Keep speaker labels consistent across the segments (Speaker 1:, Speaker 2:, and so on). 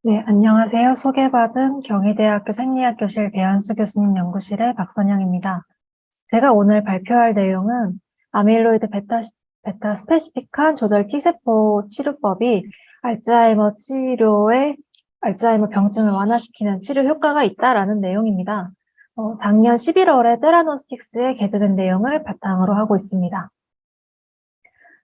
Speaker 1: 네, 안녕하세요. 소개받은 경희대학교 생리학교실 배현수 교수님 연구실의 박선영입니다. 제가 오늘 발표할 내용은 아밀로이드 베타 스페시픽한 조절 T세포 치료법이 알츠하이머 병증을 완화시키는 치료 효과가 있다라는 내용입니다. 작년 11월에 테라노스틱스에 게재된 내용을 바탕으로 하고 있습니다.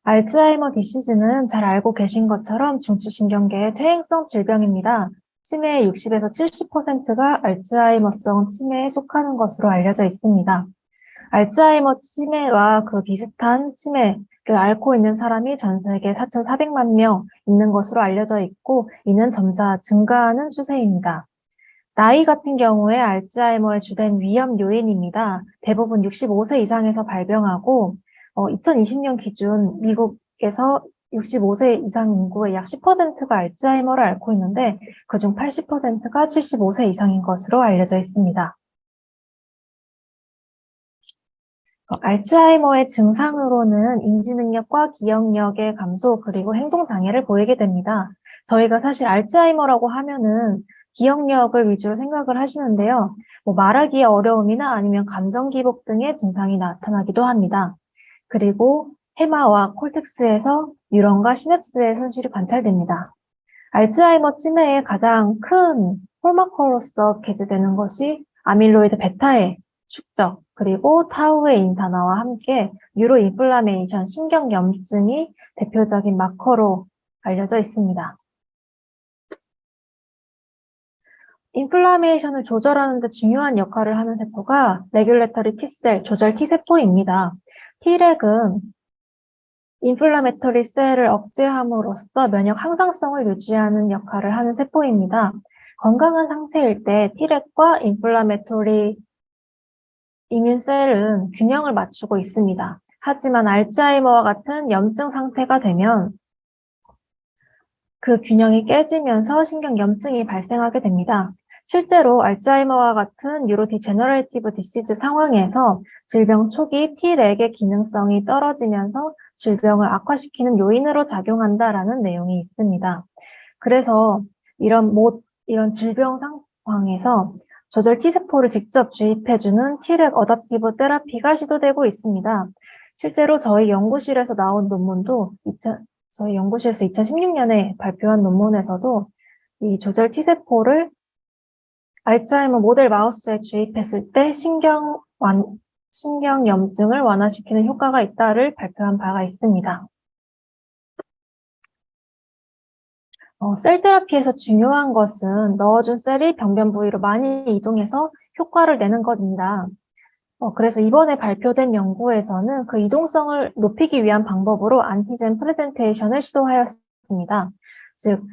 Speaker 1: 알츠하이머 디시즈는 잘 알고 계신 것처럼 중추신경계의 퇴행성 질병입니다. 치매의 60에서 70%가 알츠하이머성 치매에 속하는 것으로 알려져 있습니다. 알츠하이머 치매와 그 비슷한 치매를 앓고 있는 사람이 전 세계 4,400만 명 있는 것으로 알려져 있고, 이는 점차 증가하는 추세입니다. 나이 같은 경우에 알츠하이머의 주된 위험 요인입니다. 대부분 65세 이상에서 발병하고 2020년 기준 미국에서 65세 이상 인구의 약 10%가 알츠하이머를 앓고 있는데 그중 80%가 75세 이상인 것으로 알려져 있습니다. 알츠하이머의 증상으로는 인지능력과 기억력의 감소 그리고 행동장애를 보이게 됩니다. 저희가 사실 알츠하이머라고 하면은 기억력을 위주로 생각을 하시는데요. 말하기에 어려움이나 아니면 감정 기복 등의 증상이 나타나기도 합니다. 그리고 해마와 콜텍스에서 뉴런과 시냅스의 손실이 관찰됩니다. 알츠하이머 치매의 가장 큰 홀마커로서 게재되는 것이 아밀로이드 베타의 축적, 그리고 타우의 인산화와 함께 뉴로인플라메이션, 신경염증이 대표적인 마커로 알려져 있습니다. 인플라메이션을 조절하는 데 중요한 역할을 하는 세포가 레귤레터리 T셀, 조절 T세포입니다. T렉은 인플라메터리 셀을 억제함으로써 면역 항상성을 유지하는 역할을 하는 세포입니다. 건강한 상태일 때 T렉과 인플라메토리 이뮨셀은 균형을 맞추고 있습니다. 하지만 알츠하이머와 같은 염증 상태가 되면 그 균형이 깨지면서 신경염증이 발생하게 됩니다. 실제로 알츠하이머와 같은 뉴로디제너레이티브 디시즈 상황에서 질병 초기 T렉의 기능성이 떨어지면서 질병을 악화시키는 요인으로 작용한다라는 내용이 있습니다. 그래서 이런 질병 상황에서 조절 T세포를 직접 주입해주는 T렉 어댑티브 테라피가 시도되고 있습니다. 실제로 저희 연구실에서 2016년에 발표한 논문에서도 이 조절 T세포를 알츠하이머 모델 마우스에 주입했을 때 신경염증을 완화시키는 효과가 있다를 발표한 바가 있습니다. 셀 테라피에서 중요한 것은 넣어준 셀이 병변 부위로 많이 이동해서 효과를 내는 것입니다. 그래서 이번에 발표된 연구에서는 그 이동성을 높이기 위한 방법으로 안티젠 프레젠테이션을 시도하였습니다. 즉,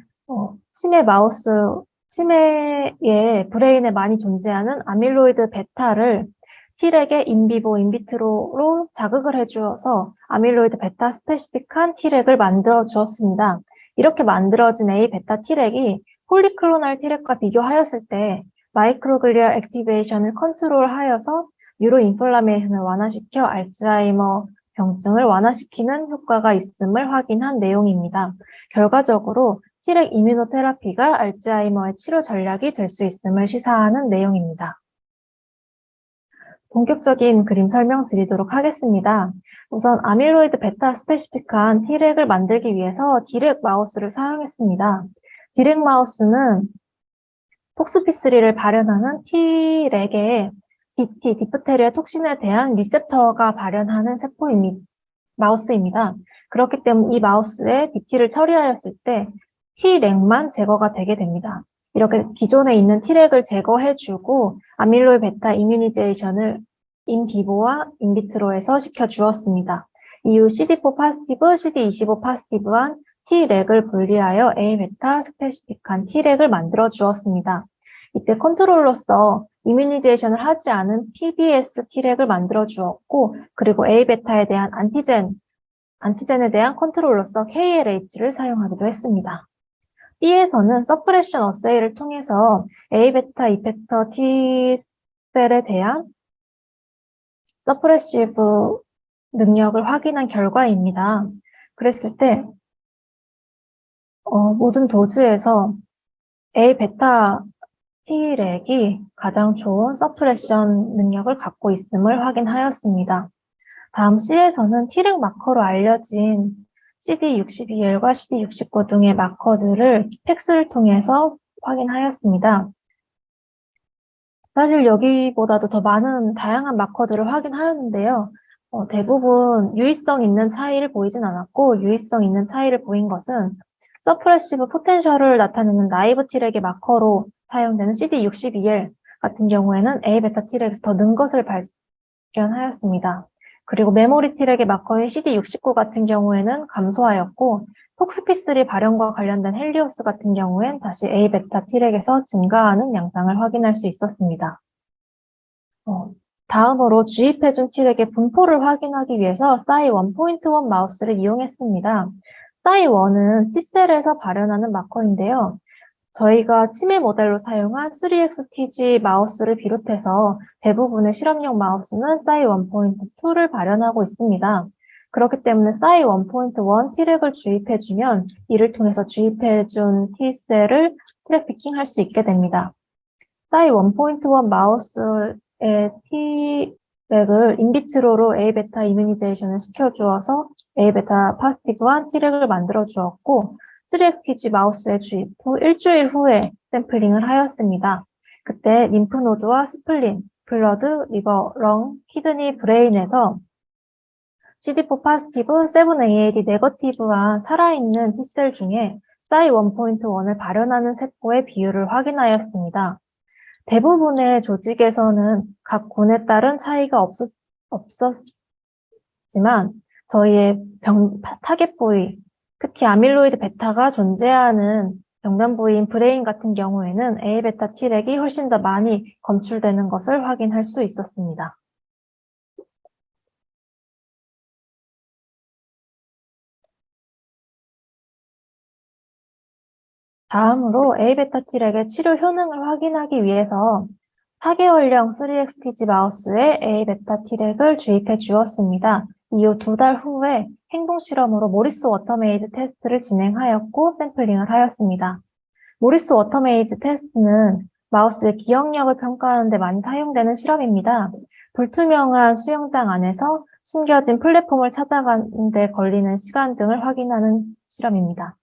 Speaker 1: 치매의 브레인에 많이 존재하는 아밀로이드 베타를 T렉의 인비보, 인비트로로 자극을 해주어서 아밀로이드 베타 스페시픽한 T렉을 만들어 주었습니다. 이렇게 만들어진 A 베타 T렉이 폴리클로널 T렉과 비교하였을 때 마이크로글리아 액티베이션을 컨트롤하여서 뉴로인플라메이션을 완화시켜 알츠하이머 병증을 완화시키는 효과가 있음을 확인한 내용입니다. 결과적으로 T렉 이뮤노테라피가 알츠하이머의 치료 전략이 될 수 있음을 시사하는 내용입니다. 본격적인 그림 설명드리도록 하겠습니다. 우선 아밀로이드 베타 스페시픽한 T렉을 만들기 위해서 D렉 마우스를 사용했습니다. D렉 마우스는 폭스피3를 발현하는 T렉의 디프테리아 톡신에 대한 리셉터가 발현하는 마우스입니다. 그렇기 때문에 이 마우스에 DT를 처리하였을 때 T렉만 제거가 되게 됩니다. 이렇게 기존에 있는 T렉을 제거해주고 아밀로이 베타 이뮤니제이션을 인비보와 인비트로에서 시켜주었습니다. 이후 CD4 파지티브, CD25 파지티브한 T렉을 분리하여 A베타 스페시픽한 T렉을 만들어 주었습니다. 이때 컨트롤로서 이뮤니제이션을 하지 않은 PBS T렉을 만들어 주었고, 그리고 A베타에 대한 안티젠에 대한 컨트롤로서 KLH를 사용하기도 했습니다. B에서는 서프레션 어세이를 통해서 A베타 이펙터 T셀에 대한 서프레시브 능력을 확인한 결과입니다. 그랬을 때 모든 도즈에서 A 베타 T렉이 가장 좋은 서프레션 능력을 갖고 있음을 확인하였습니다. 다음 C에서는 T렉 마커로 알려진 CD62L과 CD69 등의 마커들을 팩스를 통해서 확인하였습니다. 사실 여기보다도 더 많은 다양한 마커들을 확인하였는데요. 대부분 유의성 있는 차이를 보이진 않았고, 유의성 있는 차이를 보인 것은 서프레시브 포텐셜을 나타내는 나이브 T렉의 마커로 사용되는 CD62L 같은 경우에는 A 베타 T렉에서 더 는 것을 발견하였습니다. 그리고 메모리 T렉의 마커인 CD69 같은 경우에는 감소하였고, 톡스피3 발현과 관련된 헬리오스 같은 경우엔 다시 A 베타 T렉에서 증가하는 양상을 확인할 수 있었습니다. 다음으로 주입해준 T렉의 분포를 확인하기 위해서 싸이 1.1 마우스를 이용했습니다. 싸이 1은 T셀에서 발현하는 마커인데요. 저희가 치매 모델로 사용한 3XTG 마우스를 비롯해서 대부분의 실험용 마우스는 싸이 1.2를 발현하고 있습니다. 그렇기 때문에 싸이 1.1 T렉을 주입해주면 이를 통해서 주입해준 T셀을 트랙 피킹할 수 있게 됩니다. 싸이 1.1 마우스의 T렉을 인비트로로 A베타 이뮤니제이션을 시켜주어서 A베타 파스티브한 T렉을 만들어 주었고 3XTG 마우스의 주입 후 일주일 후에 샘플링을 하였습니다. 그때 림프노드와 스플린, 블러드, 리버, 렁, 키드니, 브레인에서 CD4 파지티브, 7AAD 네거티브한 살아있는 T셀 중에 싸이 1.1을 발현하는 세포의 비율을 확인하였습니다. 대부분의 조직에서는 각 군에 따른 차이가 없었지만 저희의 타겟 부위, 특히 아밀로이드 베타가 존재하는 병변 부위인 브레인 같은 경우에는 A베타 T렉이 훨씬 더 많이 검출되는 것을 확인할 수 있었습니다. 다음으로 A베타 T렉의 치료 효능을 확인하기 위해서 4개월령 3XTG 마우스에 A베타 T렉을 주입해 주었습니다. 이후 2달 후에 행동 실험으로 모리스 워터메이즈 테스트를 진행하였고 샘플링을 하였습니다. 모리스 워터메이즈 테스트는 마우스의 기억력을 평가하는 데 많이 사용되는 실험입니다. 불투명한 수영장 안에서 숨겨진 플랫폼을 찾아가는 데 걸리는 시간 등을 확인하는 실험입니다.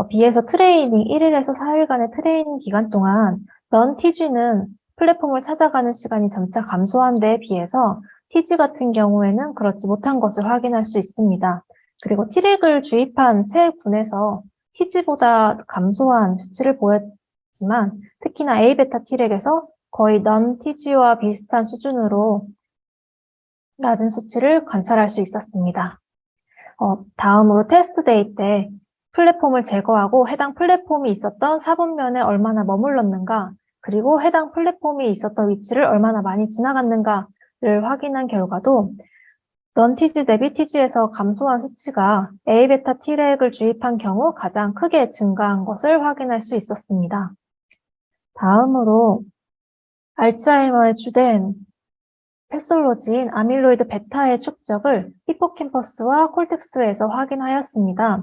Speaker 1: 비해서 트레이닝 1일에서 4일간의 트레이닝 기간 동안 넌 TG는 플랫폼을 찾아가는 시간이 점차 감소한 데에 비해서 TG 같은 경우에는 그렇지 못한 것을 확인할 수 있습니다. 그리고 T렉을 주입한 세 군에서 TG보다 감소한 수치를 보였지만 특히나 A베타 T렉에서 거의 넌 TG와 비슷한 수준으로 낮은 수치를 관찰할 수 있었습니다. 다음으로 테스트 데이 때 플랫폼을 제거하고 해당 플랫폼이 있었던 사분면에 얼마나 머물렀는가, 그리고 해당 플랫폼이 있었던 위치를 얼마나 많이 지나갔는가를 확인한 결과도 넌 TG 대비 TG에서 감소한 수치가 A베타 T렉을 주입한 경우 가장 크게 증가한 것을 확인할 수 있었습니다. 다음으로 알츠하이머의 주된 패솔로지인 아밀로이드 베타의 축적을 히포캠퍼스와 콜텍스에서 확인하였습니다.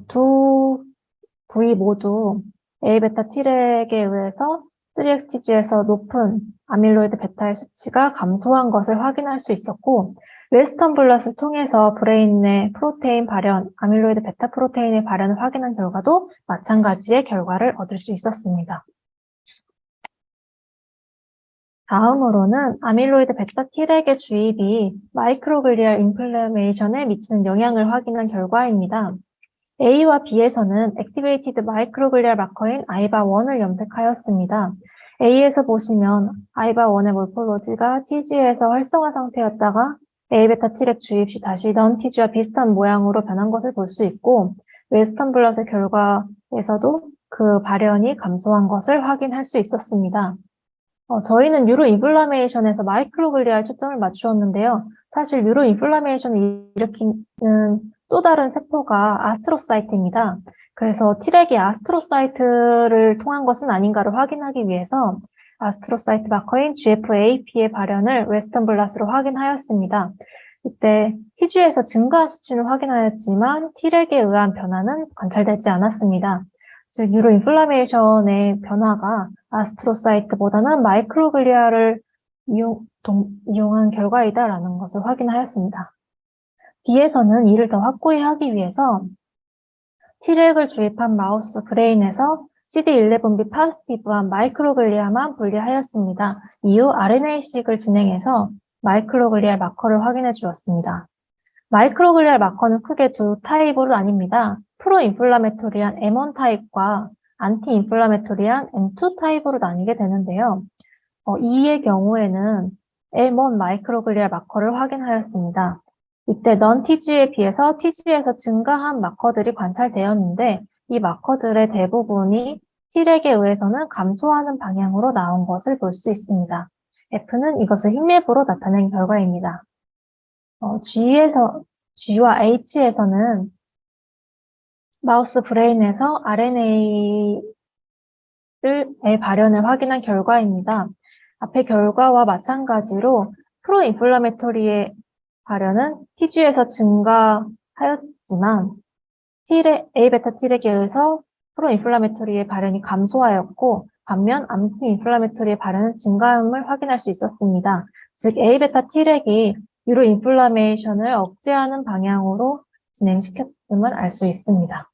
Speaker 1: 두 부위 모두 A베타 T렉에 의해서 3XTG에서 높은 아밀로이드 베타의 수치가 감소한 것을 확인할 수 있었고 웨스턴 블럿을 통해서 브레인 내 프로테인 발현, 아밀로이드 베타 프로테인의 발현을 확인한 결과도 마찬가지의 결과를 얻을 수 있었습니다. 다음으로는 아밀로이드 베타 T렉의 주입이 마이크로글리알 인플레메이션에 미치는 영향을 확인한 결과입니다. A와 B에서는 액티베이티드 마이크로글리알 마커인 아이바1을 염색하였습니다. A에서 보시면 아이바1의 몰폴로지가 TG에서 활성화 상태였다가 A베타 T렉 주입 시 다시 넌 TG와 비슷한 모양으로 변한 것을 볼 수 있고 웨스턴 블럿의 결과에서도 그 발현이 감소한 것을 확인할 수 있었습니다. 저희는 뉴로 인플라메이션에서 마이크로글리아에 초점을 맞추었는데요. 사실 뉴로 인플라메이션을 일으키는 또 다른 세포가 아스트로사이트입니다. 그래서 T렉이 아스트로사이트를 통한 것은 아닌가를 확인하기 위해서 아스트로사이트 마커인 GFAP의 발현을 웨스턴 블럿으로 확인하였습니다. 이때 TG에서 증가한 수치는 확인하였지만 T렉에 의한 변화는 관찰되지 않았습니다. 즉 뉴로인플라메이션의 변화가 아스트로사이트보다는 마이크로글리아를 이용한 결과이다라는 것을 확인하였습니다. 뒤에서는 이를 더 확고히 하기 위해서 T렉을 주입한 마우스 브레인에서 CD11B 파지티브한 마이크로글리아만 분리하였습니다. 이후 RNA-식을 진행해서 마이크로글리아 마커를 확인해 주었습니다. 마이크로글리아 마커는 크게 두 타입으로 나뉩니다. 프로인플라메토리한 M1 타입과 안티인플라메토리한 M2 타입으로 나뉘게 되는데요. 이의 경우에는 M1 마이크로글리아 마커를 확인하였습니다. 이때 non-TG에 비해서 TG에서 증가한 마커들이 관찰되었는데 이 마커들의 대부분이 T렉에 의해서는 감소하는 방향으로 나온 것을 볼 수 있습니다. F는 이것을 흰맵으로 나타낸 결과입니다. G와 H에서는 마우스 브레인에서 RNA의 발현을 확인한 결과입니다. 앞의 결과와 마찬가지로 프로인플라메토리의 발현은 TG에서 증가하였지만 A베타 T렉에 의해서 프로인플라메토리의 발현이 감소하였고 반면 안티인플라메토리의 발현은 증가함을 확인할 수 있었습니다. 즉 A베타 T렉이 뉴로인플라메이션을 억제하는 방향으로 진행시켰음을 알 수 있습니다.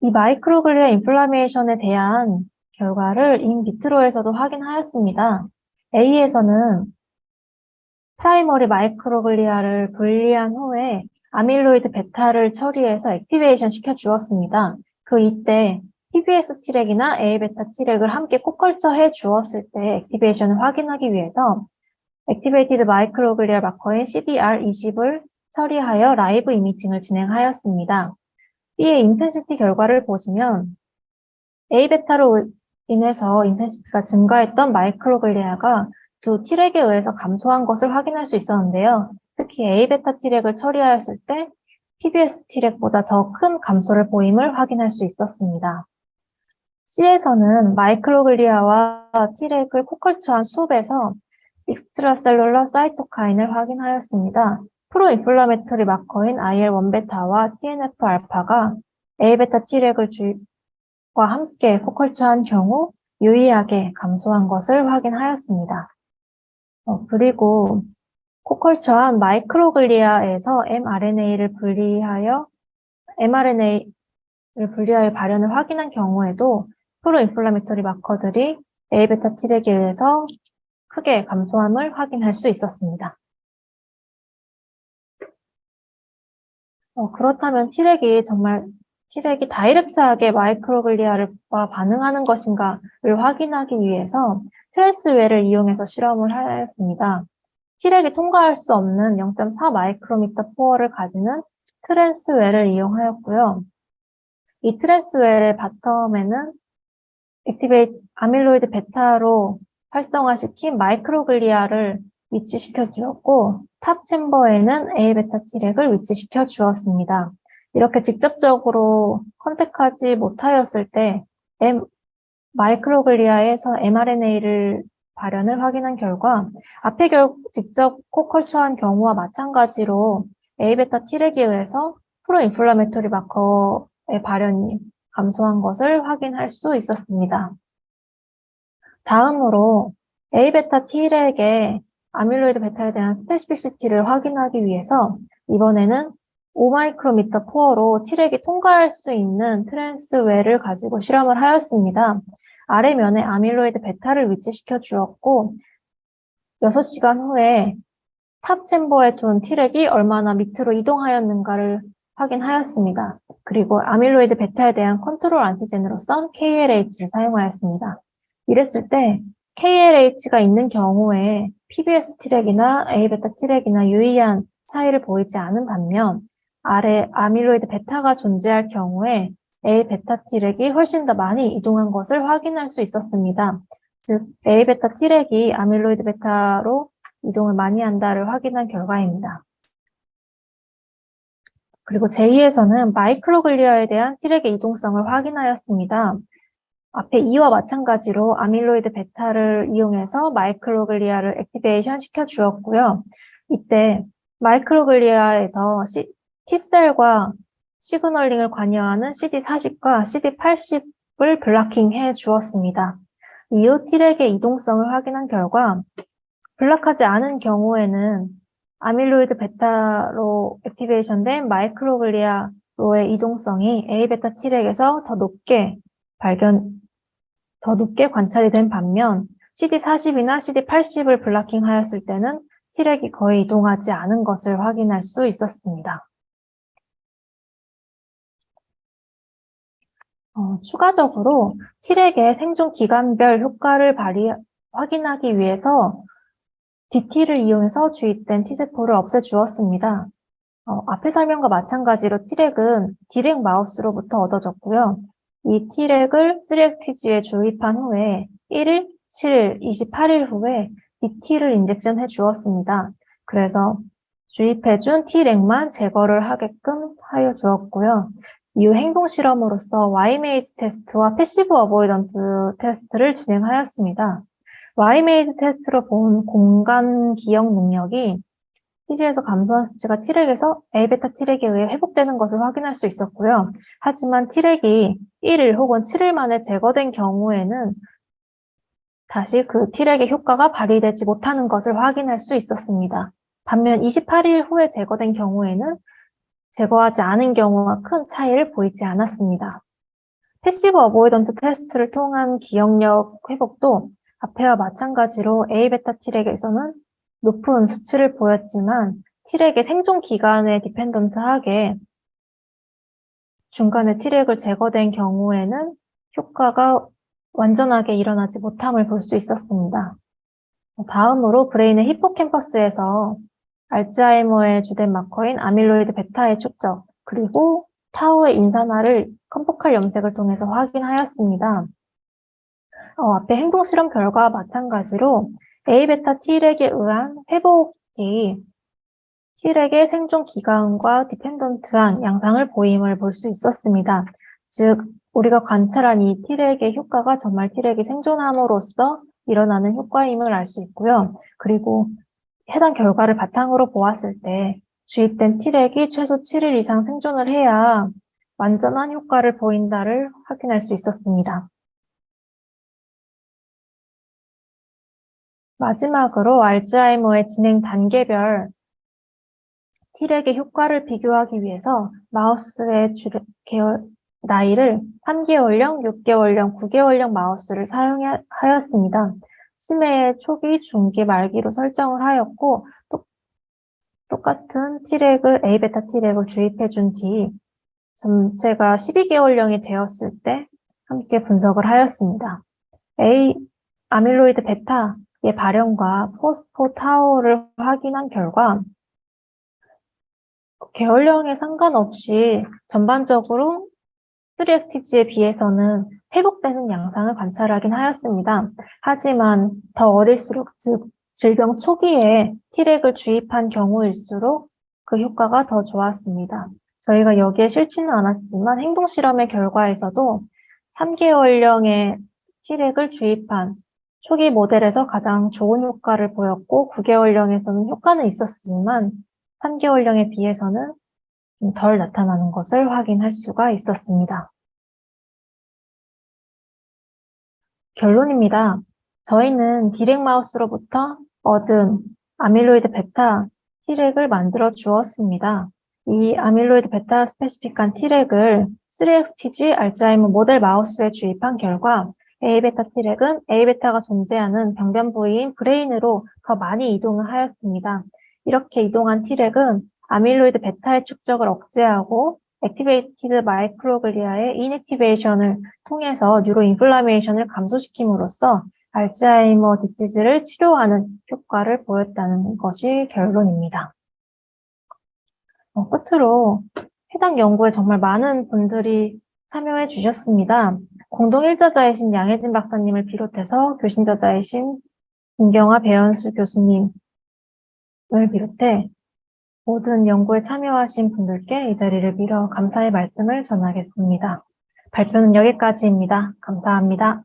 Speaker 1: 이 마이크로글리아 인플라메이션에 대한 결과를 인비트로에서도 확인하였습니다. A에서는 프라이머리 마이크로글리아를 분리한 후에 아밀로이드 베타를 처리해서 액티베이션 시켜주었습니다. 이때 PBS T렉이나 A베타 T렉을 함께 코컬처 해주었을 때 액티베이션을 확인하기 위해서 액티베이티드 마이크로글리아 마커인 CDR20을 처리하여 라이브 이미징을 진행하였습니다. B의 인텐시티 결과를 보시면 A베타로 인해서 인텐시티가 증가했던 마이크로글리아가 두 T렉에 의해서 감소한 것을 확인할 수 있었는데요. 특히 A베타 T렉을 처리하였을 때 PBS T렉보다 더 큰 감소를 보임을 확인할 수 있었습니다. C에서는 마이크로글리아와 T렉을 코컬처한 수업에서 익스트라셀룰러 사이토카인을 확인하였습니다. 프로인플라메토리 마커인 IL-1베타와 TNF-알파가 A베타 T렉을 주입과 함께 코컬처한 경우 유의하게 감소한 것을 확인하였습니다. 그리고 코컬처한 마이크로글리아에서 mRNA를 분리하여 발현을 확인한 경우에도 프로인플라메토리 마커들이 A베타 T렉에 의해서 크게 감소함을 확인할 수 있었습니다. 그렇다면 T렉이 다이렉트하게 마이크로글리아와 반응하는 것인가를 확인하기 위해서 트랜스웰을 이용해서 실험을 하였습니다. T렉이 통과할 수 없는 0.4 마이크로미터 포어를 가지는 트랜스웰을 이용하였고요. 이 트랜스웰의 바텀에는 아밀로이드 베타로 활성화시킨 마이크로글리아를 위치시켜 주었고 탑 챔버에는 A베타 T렉을 위치시켜 주었습니다. 이렇게 직접적으로 컨택하지 못하였을 때 마이크로글리아에서 mRNA를 발현을 확인한 결과 앞에 직접 코컬처한 경우와 마찬가지로 A베타 T렉에 의해서 프로인플라메토리 마커의 발현이 감소한 것을 확인할 수 있었습니다. 다음으로 A베타 T렉의 아밀로이드 베타에 대한 스페시피시티를 확인하기 위해서 이번에는 5마이크로미터 포어로 T렉이 통과할 수 있는 트랜스웰을 가지고 실험을 하였습니다. 아래면에 아밀로이드 베타를 위치시켜 주었고 6시간 후에 탑 챔버에 둔 T렉이 얼마나 밑으로 이동하였는가를 확인하였습니다. 그리고 아밀로이드 베타에 대한 컨트롤 안티젠으로선 KLH를 사용하였습니다. 이랬을 때 KLH가 있는 경우에 PBS T렉이나 A베타 T렉이나 유의한 차이를 보이지 않은 반면 아래 아밀로이드 베타가 존재할 경우에 A베타 T렉이 훨씬 더 많이 이동한 것을 확인할 수 있었습니다. 즉 A베타 T렉이 아밀로이드 베타로 이동을 많이 한다를 확인한 결과입니다. 그리고 제2에서는 마이크로글리아에 대한 T렉의 이동성을 확인하였습니다. 앞에 2와 마찬가지로 아밀로이드 베타를 이용해서 마이크로글리아를 액티베이션 시켜주었고요. 이때 마이크로글리아에서 T셀과 시그널링을 관여하는 CD40과 CD80을 블락킹해 주었습니다. 이후 T렉의 이동성을 확인한 결과 블락하지 않은 경우에는 아밀로이드 베타로 액티베이션된 마이크로글리아로의 이동성이 A베타 T렉에서 더 높게 관찰이 된 반면 CD40이나 CD80을 블락킹하였을 때는 T렉이 거의 이동하지 않은 것을 확인할 수 있었습니다. 추가적으로 T렉의 생존 기간별 효과를 확인하기 위해서 DT를 이용해서 주입된 T세포를 없애주었습니다. 앞의 설명과 마찬가지로 T렉은 D렉 마우스로부터 얻어졌고요. 이 T렉을 3FTG에 주입한 후에 1일, 7일, 28일 후에 DT를 인젝션해 주었습니다. 그래서 주입해준 T렉만 제거를 하게끔 하여 주었고요. 이후 행동 실험으로서 Ymaze 테스트와 패시브 어보이던트 테스트를 진행하였습니다. Ymaze 테스트로 본 공간 기억 능력이 TG에서 감소한 수치가 T렉에서 A베타 T렉에 의해 회복되는 것을 확인할 수 있었고요. 하지만 T렉이 1일 혹은 7일 만에 제거된 경우에는 다시 그 T렉의 효과가 발휘되지 못하는 것을 확인할 수 있었습니다. 반면 28일 후에 제거된 경우에는 제거하지 않은 경우와 큰 차이를 보이지 않았습니다. 패시브 어보이던트 테스트를 통한 기억력 회복도 앞에와 마찬가지로 A베타 T렉에서는 높은 수치를 보였지만 T렉의 생존 기간에 디펜던트하게 중간에 T렉을 제거된 경우에는 효과가 완전하게 일어나지 못함을 볼 수 있었습니다. 다음으로 브레인의 히포캠퍼스에서 알츠하이머의 주된 마커인 아밀로이드 베타의 축적, 그리고 타우의 인산화를 컴포칼 염색을 통해서 확인하였습니다. 앞에 행동 실험 결과와 마찬가지로 A베타 T렉에 의한 회복이 T렉의 생존 기간과 디펜던트한 양상을 보임을 볼 수 있었습니다. 즉, 우리가 관찰한 이 T렉의 효과가 정말 T렉이 생존함으로써 일어나는 효과임을 알 수 있고요. 그리고 해당 결과를 바탕으로 보았을 때 주입된 T렉이 최소 7일 이상 생존을 해야 완전한 효과를 보인다를 확인할 수 있었습니다. 마지막으로 알츠하이머의 진행 단계별 T렉의 효과를 비교하기 위해서 마우스의 나이를 3개월령, 6개월령, 9개월령 마우스를 사용하였습니다. 치매의 초기, 중기, 말기로 설정을 하였고 똑같은 T렉을 A베타 T렉을 주입해준 뒤 전체가 12개월령이 되었을 때 함께 분석을 하였습니다. 아밀로이드 베타의 발현과 포스포타우를 확인한 결과 계열령에 상관없이 전반적으로 3FTG에 비해서는 회복되는 양상을 관찰하긴 하였습니다. 하지만 더 어릴수록, 즉 질병 초기에 T렉을 주입한 경우일수록 그 효과가 더 좋았습니다. 저희가 여기에 실지는 않았지만 행동 실험의 결과에서도 3개월령의 T렉을 주입한 초기 모델에서 가장 좋은 효과를 보였고 9개월령에서는 효과는 있었지만 3개월령에 비해서는 좀 덜 나타나는 것을 확인할 수가 있었습니다. 결론입니다. 저희는 D렉 마우스로부터 얻은 아밀로이드 베타 T렉을 만들어 주었습니다. 이 아밀로이드 베타 스페시픽한 T렉을 3XTG 알츠하이머 모델 마우스에 주입한 결과 A베타 T렉은 A베타가 존재하는 병변 부위인 브레인으로 더 많이 이동을 하였습니다. 이렇게 이동한 T렉은 아밀로이드 베타의 축적을 억제하고 액티베이티드 마이크로글리아의 인액티베이션을 통해서 뉴로인플라메이션을 감소시킴으로써 알츠하이머 디시즈를 치료하는 효과를 보였다는 것이 결론입니다. 끝으로 해당 연구에 정말 많은 분들이 참여해 주셨습니다. 공동 일저자이신 양혜진 박사님을 비롯해서 교신저자이신 김경아 배현수 교수님을 비롯해 모든 연구에 참여하신 분들께 이 자리를 빌어 감사의 말씀을 전하겠습니다. 발표는 여기까지입니다. 감사합니다.